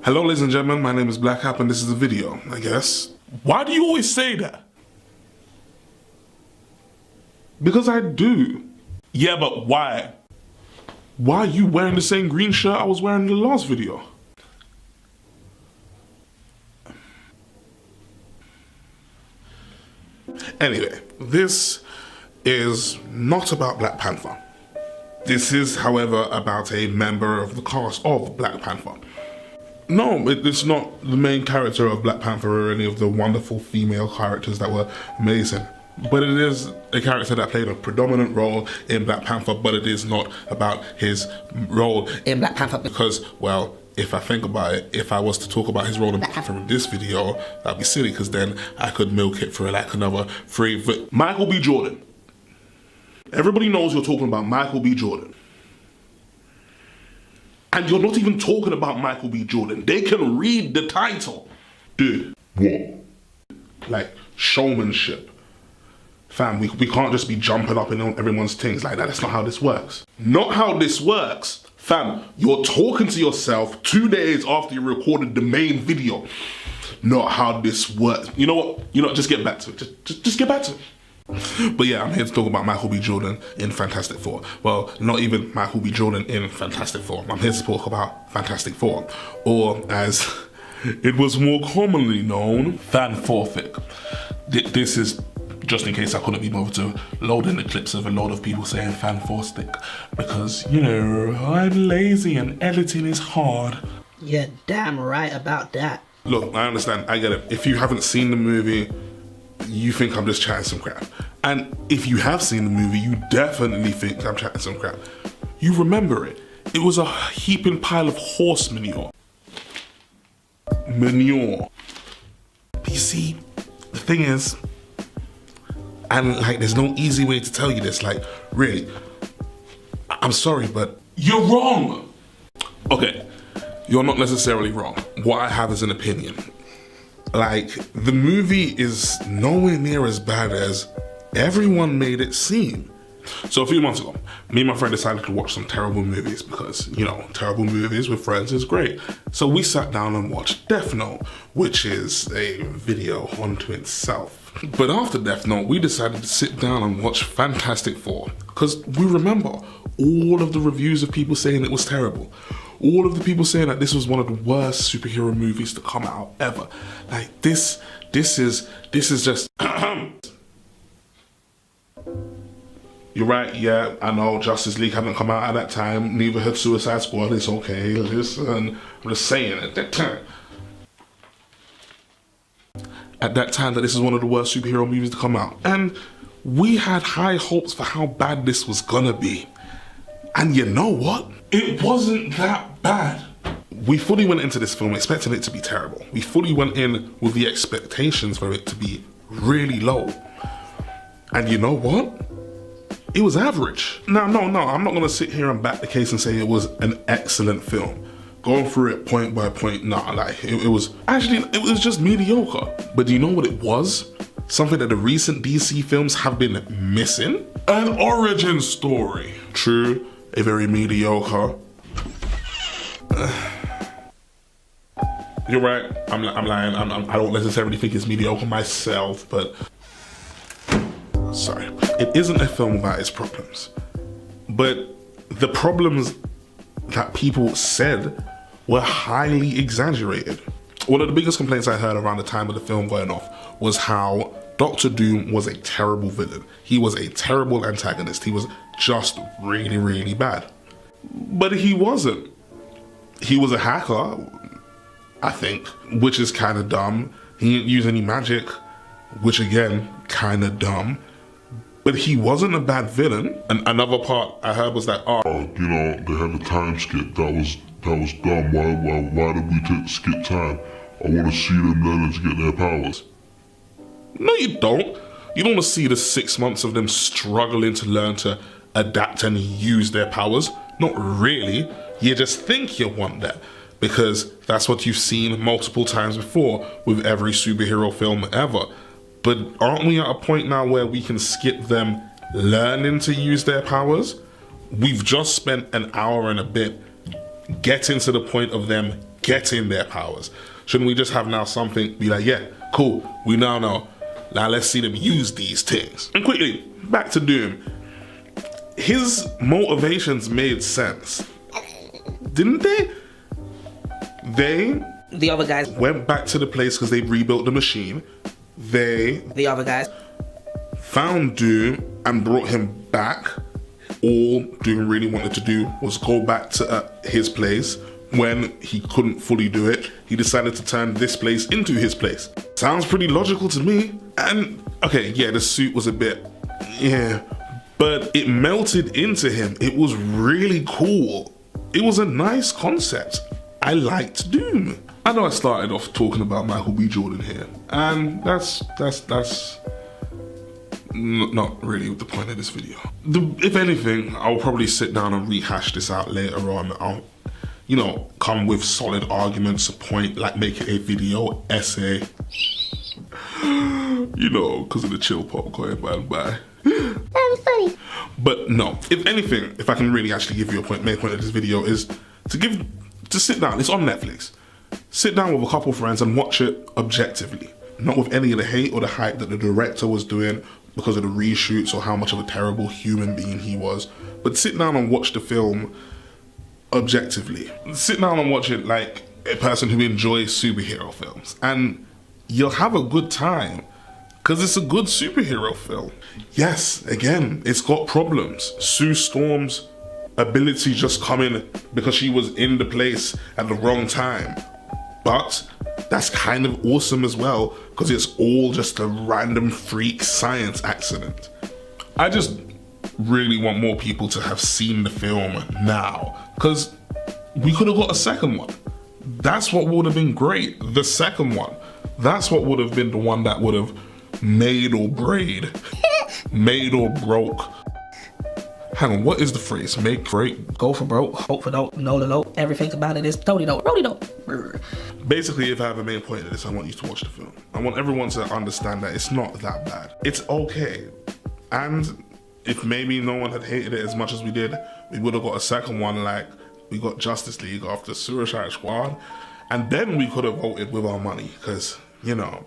Hello ladies and gentlemen, my name is Black App and this is a video, I guess. Why do you always say that? Because I do. Yeah, but why? Why are you wearing the same green shirt I was wearing in the last video? Anyway, this is not about Black Panther. This is, however, about a member of the cast of Black Panther. No, it's not the main character of Black Panther or any of the wonderful female characters that were amazing. But it is a character that played a predominant role in Black Panther, but it is not about his role in Black Panther. Because, well, if I think about it, if I was to talk about his role in Black Panther in this video, that'd be silly, because then I could milk it for like another Michael B. Jordan. Everybody knows you're talking about Michael B. Jordan. And you're not even talking about Michael B. Jordan. They can read the title. Dude, what? Like, showmanship. Fam, we can't just be jumping up in everyone's things like that. That's not how this works. Not how this works. Fam, you're talking to yourself 2 days after you recorded the main video. Not how this works. You know what? Just get back to it. Just get back to it. But yeah, I'm here to talk about Michael B. Jordan in Fantastic Four. Well, not even Michael B. Jordan in Fantastic Four. I'm here to talk about Fantastic Four. Or as it was more commonly known, fant4stic. This is just in case I couldn't be bothered to load in the clips of a load of people saying fant4stic. Because, you know, I'm lazy and editing is hard. You're damn right about that. Look, I understand, I get it. If you haven't seen the movie, you think I'm just chatting some crap. And if you have seen the movie, you definitely think I'm chatting some crap. You remember it. It was a heaping pile of horse manure. But you see, the thing is, and like there's no easy way to tell you this, like really, I'm sorry, but you're wrong. Okay, you're not necessarily wrong. What I have is an opinion. Like, the movie is nowhere near as bad as everyone made it seem. So a few months ago, me and my friend decided to watch some terrible movies because, you know, terrible movies with friends is great. So we sat down and watched Death Note, which is a video unto itself. But after Death Note, we decided to sit down and watch Fantastic Four because we remember all of the reviews of people saying it was terrible. All of the people saying that this was one of the worst superhero movies to come out ever. Like this is just You're right, yeah, I know Justice League hadn't come out at that time, neither had Suicide Squad, it's okay, listen, I'm just saying at that time that this is one of the worst superhero movies to come out. And we had high hopes for how bad this was gonna be. And you know what? It wasn't that bad. We fully went into this film expecting it to be terrible. We fully went in with the expectations for it to be really low. And you know what? It was average. No, I'm not gonna sit here and back the case and say it was an excellent film. Going through it point by point, it was just mediocre. But do you know what it was? Something that the recent DC films have been missing? An origin story. True, a very mediocre. You're right, I'm lying. I don't necessarily think it's mediocre myself, but sorry. It isn't a film without its problems. But the problems that people said were highly exaggerated. One of the biggest complaints I heard around the time of the film going off was how Dr. Doom was a terrible villain. He was a terrible antagonist. He was just really, really bad. But he wasn't. He was a hacker, I think, which is kind of dumb. He didn't use any magic, which again, kind of dumb. But he wasn't a bad villain. And another part I heard was that, you know, they had a time skip. That was dumb. Why did we skip time? I want to see them learn to get their powers. No, you don't. You don't want to see the 6 months of them struggling to learn to adapt and use their powers. Not really. You just think you want that because that's what you've seen multiple times before with every superhero film ever. But aren't we at a point now where we can skip them learning to use their powers? We've just spent an hour and a bit getting to the point of them getting their powers? Shouldn't we just have now something be like, yeah, cool, we now know. Now let's see them use these things. And quickly, back to Doom. His motivations made sense. Didn't they? The other guys. Went back to the place because they rebuilt the machine. The other guys. Found Doom and brought him back. All Doom really wanted to do was go back to his place. When he couldn't fully do it, he decided to turn this place into his place. Sounds pretty logical to me. And okay, yeah, the suit was a bit, yeah, but it melted into him. It was really cool. It was a nice concept. I liked Doom. I know I started off talking about Michael B. Jordan here, and that's not really the point of this video. If anything, I'll probably sit down and rehash this out later on. I'll, you know, come with solid arguments, a point, like make it a video essay. You know, because of the chill popcorn by. That was funny. But no, if anything, if I can really actually give you a point, main point of this video is to sit down. It's on Netflix. Sit down with a couple friends and watch it objectively, not with any of the hate or the hype that the director was doing because of the reshoots or how much of a terrible human being he was. But sit down and watch the film objectively. Sit down and watch it like a person who enjoys superhero films, and you'll have a good time because it's a good superhero film. Yes, again, it's got problems. Sue Storm's ability just coming because she was in the place at the wrong time, but that's kind of awesome as well because it's all just a random freak science accident. I just really want more people to have seen the film now, because we could have got a second one. That's what would have been great. The second one. That's what would have been the one that would have made or made or broke. Hang on, what is the phrase? Make, break? Go for broke, hope for dope, know the low. Everything about it is totally dope, really dope. Basically, if I have a main point of this, I want you to watch the film. I want everyone to understand that it's not that bad. It's okay. And if maybe no one had hated it as much as we did, we would have got a second one like we got Justice League after Suicide Squad. And then we could have voted with our money, because, you know.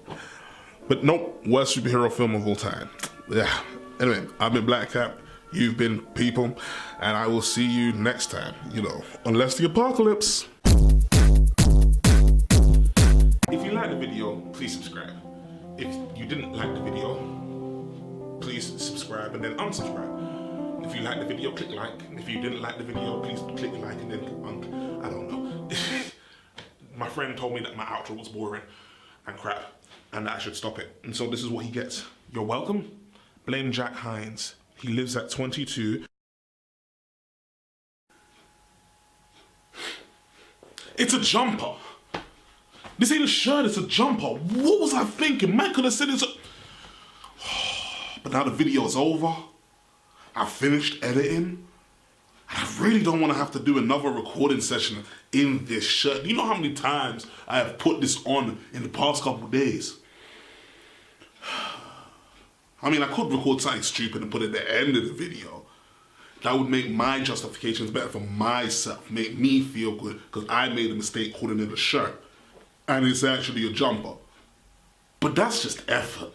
But nope, worst superhero film of all time. Yeah. Anyway, I've been Black Cap. You've been People, and I will see you next time, you know, unless the apocalypse. If you liked the video, please subscribe. If you didn't like the video, please subscribe and then unsubscribe. If you liked the video, click like. If you didn't like the video, please click like and then I don't know. My friend told me that my outro was boring and crap and that I should stop it. And so this is what he gets. You're welcome. Blame Jack Hines. He lives at 22. It's a jumper. This ain't a shirt, it's a jumper. What was I thinking? Man could have said it's a... But now the video is over. I finished editing. I really don't want to have to do another recording session in this shirt. Do you know how many times I have put this on in the past couple of days? I mean, I could record something stupid and put it at the end of the video. That would make my justifications better for myself, make me feel good, because I made a mistake calling it a shirt. And it's actually a jumper. But that's just effort.